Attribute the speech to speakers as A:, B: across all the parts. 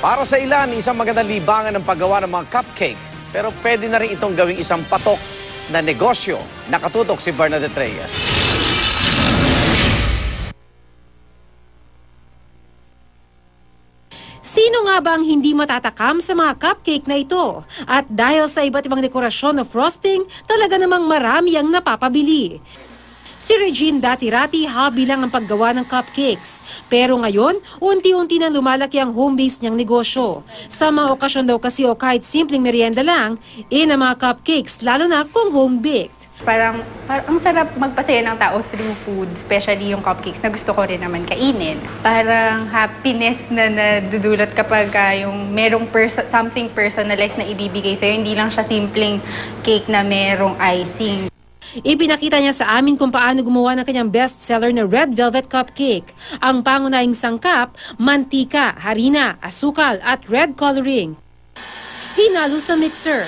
A: Para sa ilan, isang magandang libangan ng paggawa ng mga cupcake. Pero pwede na rin itong gawing isang patok na negosyo. Nakatutok si Bernadette Reyes.
B: Sino nga ba ang hindi matatakam sa mga cupcake na ito? At dahil sa iba't ibang dekorasyon o frosting, talaga namang marami ang napapabili. Si Regine dati-rati hobby lang ang paggawa ng cupcakes. Pero ngayon, unti-unti na lumalaki ang home-based niyang negosyo. Sa mga okasyon daw kasi o kahit simpleng merienda lang, ang mga cupcakes, lalo na kung home-baked.
C: Parang ang sarap magpasaya ng tao through food, especially yung cupcakes na gusto ko rin naman kainin. Parang happiness na nadudulot kapag yung merong something personalized na ibibigay sa'yo. Hindi lang siya simpleng cake na merong icing.
B: Ipinakita niya sa amin kung paano gumawa ng kanyang bestseller na Red Velvet Cupcake. Ang pangunahing sangkap, mantika, harina, asukal at red coloring. Hinalo sa mixer.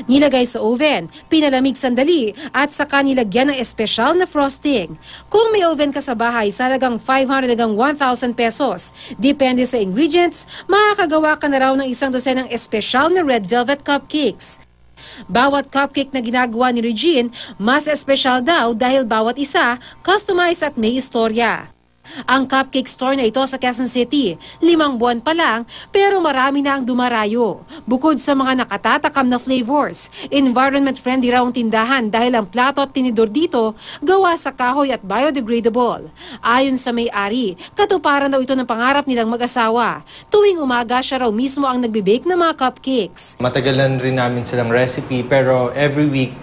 B: Nilagay sa oven, pinalamig sandali at saka nilagyan ng espesyal na frosting. Kung may oven ka sa bahay, salagang 500 hanggang 1,000 pesos. Depende sa ingredients, makakagawa ka na raw ng isang dosenang espesyal na Red Velvet Cupcakes. Bawat cupcake na ginagawa ni Regine, mas espesyal daw dahil bawat isa, customized at may istorya. Ang cupcake store na ito sa Quezon City, 5 buwan pa lang, pero marami na ang dumarayo. Bukod sa mga nakatatakam na flavors, environment-friendly raw ang tindahan dahil ang plato at tinidor dito gawa sa kahoy at biodegradable. Ayon sa may-ari, katuparan daw ito ng pangarap nilang mag-asawa. Tuwing umaga siya raw mismo ang nagbe-bake ng mga cupcakes.
D: Matagalan rin namin silang recipe pero every week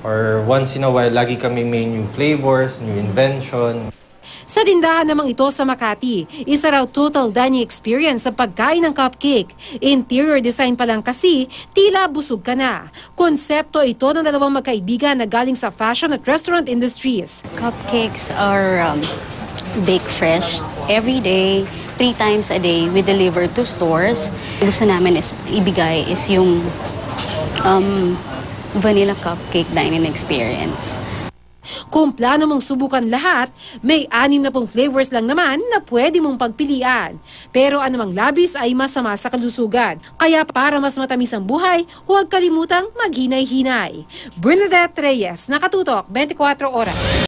D: or once in a while, lagi kami may new flavors, new invention.
B: Sa tindahan namang ito sa Makati, isa raw total dining experience sa pagkain ng cupcake. Interior design pa lang kasi, tila busog ka na. Konsepto ito ng dalawang magkaibigan na galing sa fashion at restaurant industries.
E: Cupcakes are baked fresh every day, 3 times a day. We deliver to stores. Gusto namin ibigay is yung vanilla cupcake dining experience.
B: Kung plano mong subukan lahat, may 6 na flavors lang naman na pwede mong pagpilian. Pero anumang labis ay masama sa kalusugan. Kaya para mas matamis ang buhay, huwag kalimutang maghinay-hinay. Bernadette Reyes, Nakatutok, 24 Oras.